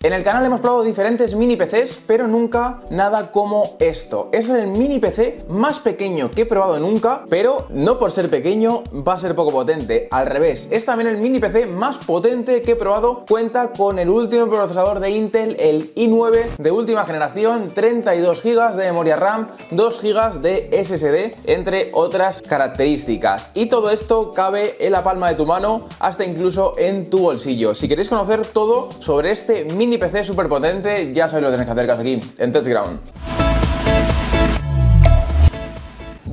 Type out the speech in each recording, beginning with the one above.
En el canal hemos probado diferentes mini PCs, pero nunca nada como esto. Es el mini PC más pequeño que he probado nunca, pero no por ser pequeño va a ser poco potente. Al revés, es también el mini PC más potente que he probado. Cuenta con el último procesador de Intel, el i9 de última generación, 32 GB de memoria RAM, 2 GB de SSD, entre otras características. Y todo esto cabe en la palma de tu mano, hasta incluso en tu bolsillo. Si queréis conocer todo sobre este mini PC súper potente, ya sabéis lo que tenéis que hacer, aquí en TechGround.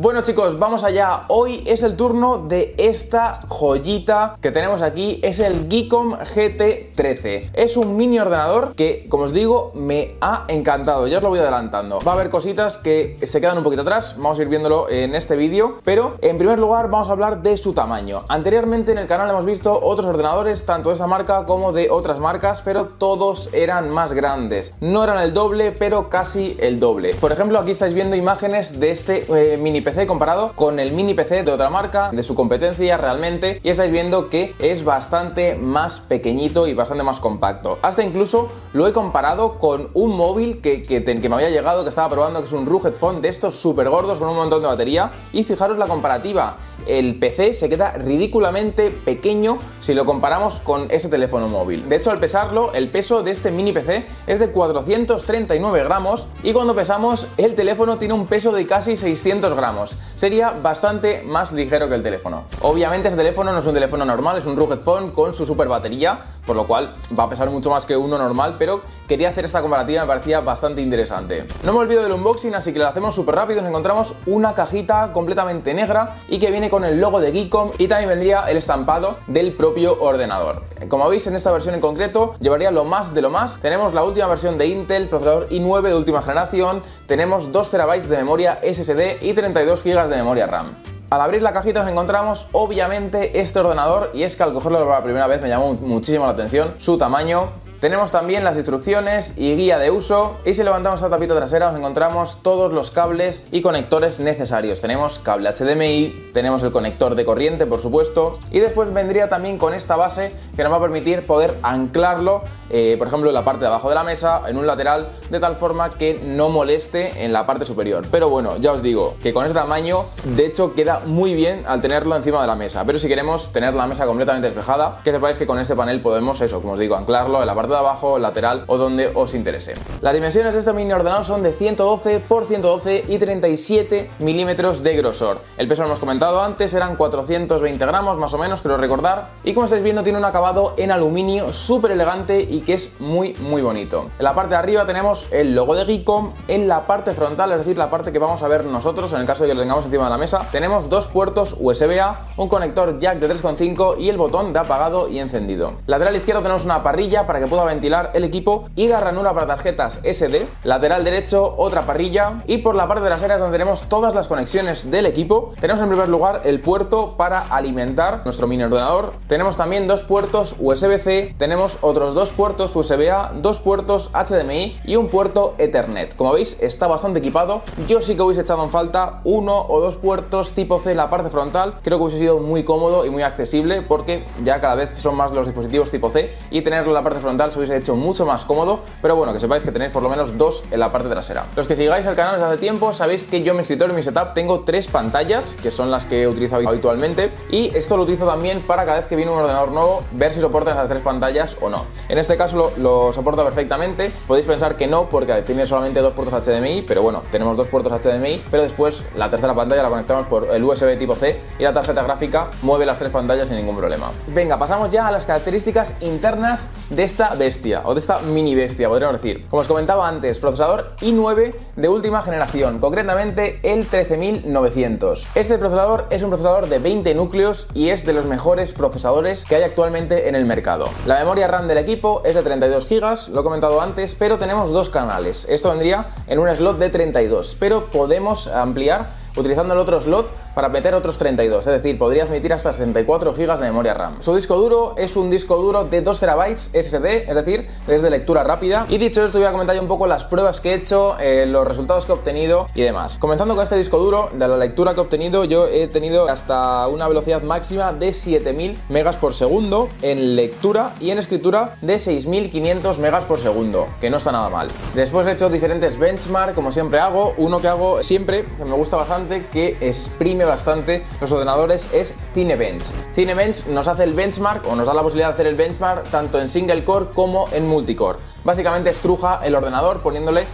Bueno chicos, vamos allá. Hoy es el turno de esta joyita que tenemos aquí. Es el Geekom GT13. Es un mini ordenador que, como os digo, me ha encantado. Ya os lo voy adelantando. Va a haber cositas que se quedan un poquito atrás. Vamos a ir viéndolo en este vídeo. Pero, en primer lugar, vamos a hablar de su tamaño. Anteriormente en el canal hemos visto otros ordenadores, tanto de esta marca como de otras marcas, pero todos eran más grandes. No eran el doble, pero casi el doble. Por ejemplo, aquí estáis viendo imágenes de este mini PC comparado con el mini PC de otra marca, de su competencia realmente, y estáis viendo que es bastante más pequeñito y bastante más compacto. Hasta incluso lo he comparado con un móvil que me había llegado, que estaba probando, que es un ROG Phone de estos súper gordos con un montón de batería, y fijaros la comparativa. El PC se queda ridículamente pequeño si lo comparamos con ese teléfono móvil. De hecho, al pesarlo, el peso de este mini PC es de 439 gramos y cuando pesamos, el teléfono tiene un peso de casi 600 gramos. Sería bastante más ligero que el teléfono. Obviamente, este teléfono no es un teléfono normal, es un ROG Phone con su super batería, por lo cual va a pesar mucho más que uno normal, pero quería hacer esta comparativa, me parecía bastante interesante. No me olvido del unboxing, así que lo hacemos súper rápido. Nos encontramos una cajita completamente negra y que viene con el logo de Geekom y también vendría el estampado del propio ordenador. Como veis, en esta versión en concreto llevaría lo más de lo más. Tenemos la última versión de Intel, procesador i9 de última generación, tenemos 2 TB de memoria SSD y 32 GB de memoria RAM. Al abrir la cajita nos encontramos obviamente este ordenador, y es que al cogerlo por la primera vez me llamó muchísimo la atención su tamaño. Tenemos también las instrucciones y guía de uso, y si levantamos la tapita trasera nos encontramos todos los cables y conectores necesarios. Tenemos cable HDMI, tenemos el conector de corriente, por supuesto, y después vendría también con esta base que nos va a permitir poder anclarlo, por ejemplo, en la parte de abajo de la mesa, en un lateral, de tal forma que no moleste en la parte superior. Pero bueno, ya os digo que con este tamaño, de hecho, queda muy bien al tenerlo encima de la mesa. Pero si queremos tener la mesa completamente despejada, que sepáis que con este panel podemos, eso, como os digo, anclarlo en la parte de abajo, lateral o donde os interese. Las dimensiones de este mini ordenador son de 112 x 112 y 37 milímetros de grosor. El peso lo hemos comentado antes, eran 420 gramos más o menos, creo recordar, y como estáis viendo tiene un acabado en aluminio súper elegante y que es muy bonito. En la parte de arriba tenemos el logo de Geekom. En la parte frontal, es decir, la parte que vamos a ver nosotros en el caso de que lo tengamos encima de la mesa, tenemos dos puertos USB-A, un conector jack de 3,5 y el botón de apagado y encendido. Lateral izquierdo tenemos una parrilla para que pueda ventilar el equipo y la ranura para tarjetas SD. Lateral derecho otra parrilla, y por la parte trasera es donde tenemos todas las conexiones del equipo. Tenemos en primer lugar el puerto para alimentar nuestro mini ordenador. Tenemos también dos puertos USB-C, tenemos otros dos puertos USB-A, dos puertos HDMI y un puerto Ethernet. Como veis, está bastante equipado. Yo sí que hubiese echado en falta uno o dos puertos tipo C en la parte frontal. Creo que hubiese sido muy cómodo y muy accesible, porque ya cada vez son más los dispositivos tipo C y tenerlo en la parte frontal se hubiese hecho mucho más cómodo. Pero bueno, que sepáis que tenéis por lo menos dos en la parte trasera. Los que sigáis el canal desde hace tiempo sabéis que yo en mi escritorio, en mi setup, tengo tres pantallas, que son las que utilizo habitualmente, y esto lo utilizo también para cada vez que viene un ordenador nuevo, ver si soporta esas tres pantallas o no. En este caso lo soporta perfectamente. Podéis pensar que no, porque tiene solamente dos puertos HDMI, pero bueno, tenemos dos puertos HDMI, pero después la tercera pantalla la conectamos por el USB tipo C y la tarjeta gráfica mueve las tres pantallas sin ningún problema. Venga, pasamos ya a las características internas de esta bestia, o de esta mini bestia, podríamos decir. Como os comentaba antes, procesador i9 de última generación, concretamente el 13900. Este procesador es un procesador de 20 núcleos y es de los mejores procesadores que hay actualmente en el mercado. La memoria RAM del equipo es de 32 GB, lo he comentado antes, pero tenemos dos canales. Esto vendría en un slot de 32, pero podemos ampliar utilizando el otro slot para meter otros 32, es decir, podría admitir hasta 64 GB de memoria RAM. Su disco duro es un disco duro de 2 TB SSD, es decir, es de lectura rápida. Y dicho esto, voy a comentar ya un poco las pruebas que he hecho, los resultados que he obtenido y demás. Comenzando con este disco duro, de la lectura que he obtenido, yo he tenido hasta una velocidad máxima de 7000 megas por segundo en lectura y en escritura de 6500 megas por segundo, que no está nada mal. Después he hecho diferentes benchmarks, como siempre hago. Uno que hago siempre, que me gusta bastante, que exprime bastante los ordenadores, es Cinebench. Cinebench nos hace el benchmark, o nos da la posibilidad de hacer el benchmark tanto en single core como en multicore. Básicamente estruja el ordenador poniéndole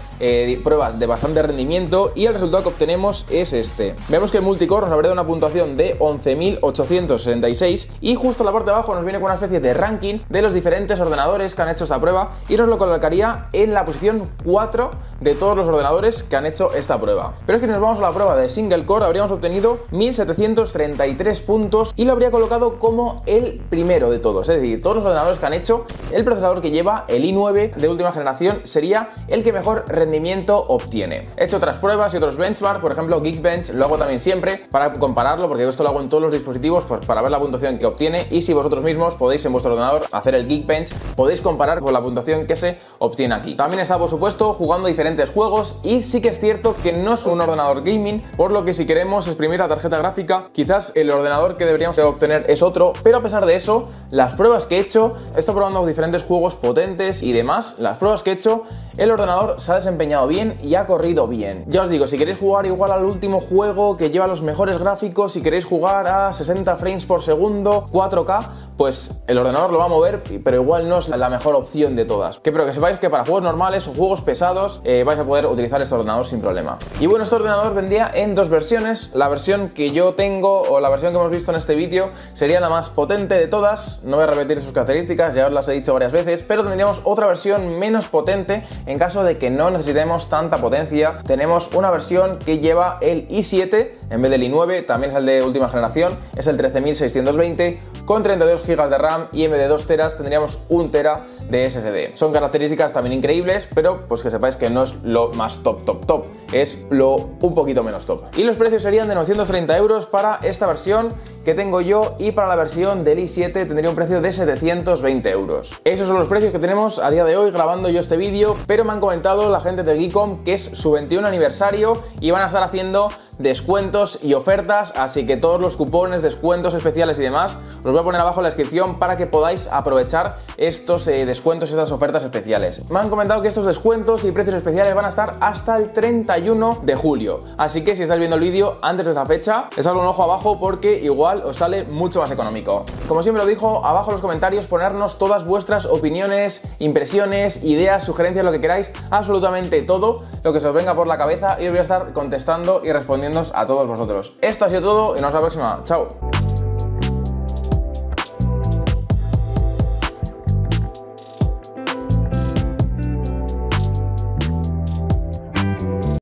pruebas de bastante rendimiento y el resultado que obtenemos es este. Vemos que en multicore nos habría dado una puntuación de 11.866 y justo en la parte de abajo nos viene con una especie de ranking de los diferentes ordenadores que han hecho esta prueba y nos lo colocaría en la posición 4 de todos los ordenadores que han hecho esta prueba. Pero es que si nos vamos a la prueba de single core, habríamos obtenido 1733 puntos y lo habría colocado como el primero de todos. Es decir, todos los ordenadores que han hecho, el procesador que lleva, el i9 de última generación, sería el que mejor rendimiento obtiene. He hecho otras pruebas y otros benchmarks, por ejemplo Geekbench, lo hago también siempre para compararlo, porque esto lo hago en todos los dispositivos, pues para ver la puntuación que obtiene, y si vosotros mismos podéis en vuestro ordenador hacer el Geekbench, podéis comparar con la puntuación que se obtiene aquí. También está, por supuesto, jugando diferentes juegos y sí que es cierto que no es un ordenador gaming, por lo que si queremos exprimir la tarjeta gráfica, quizás el ordenador que deberíamos obtener es otro, pero a pesar de eso, las pruebas que he hecho, he estado probando diferentes juegos potentes y demás. Las pruebas que he hecho, el ordenador se ha desempeñado bien y ha corrido bien. Ya os digo, si queréis jugar igual al último juego que lleva los mejores gráficos, si queréis jugar a 60 frames por segundo, 4K, pues el ordenador lo va a mover, pero igual no es la mejor opción de todas. Pero que sepáis que para juegos normales o juegos pesados vais a poder utilizar este ordenador sin problema. Y bueno, este ordenador vendría en dos versiones. La versión que yo tengo, o la versión que hemos visto en este vídeo, sería la más potente de todas. No voy a repetir sus características, ya os las he dicho varias veces, pero tendríamos otra versión menos potente en caso de que no necesitemos tanta potencia. Tenemos una versión que lleva el i7 en vez del i9, también es el de última generación, es el 13620 con 32 GB de RAM y en vez de 2 teras tendríamos 1 tera de SSD. Son características también increíbles, pero pues que sepáis que no es lo más top, es lo un poquito menos top. Y los precios serían de 930 euros para esta versión que tengo yo, y para la versión del i7 tendría un precio de 720 euros. Esos son los precios que tenemos a día de hoy grabando yo este vídeo, pero me han comentado la gente de Geekom que es su 21 aniversario y van a estar haciendo descuentos y ofertas, así que todos los cupones, descuentos especiales y demás los voy a poner abajo en la descripción para que podáis aprovechar estos descuentos y estas ofertas especiales. Me han comentado que estos descuentos y precios especiales van a estar hasta el 31 de julio, así que si estáis viendo el vídeo antes de esa fecha, echadle un ojo abajo porque igual os sale mucho más económico. Como siempre lo digo, abajo en los comentarios ponernos todas vuestras opiniones, impresiones, ideas, sugerencias, lo que queráis, absolutamente todo lo que se os venga por la cabeza, y os voy a estar contestando y respondiendo a todos vosotros. Esto ha sido todo y nos vemos la próxima. Chao.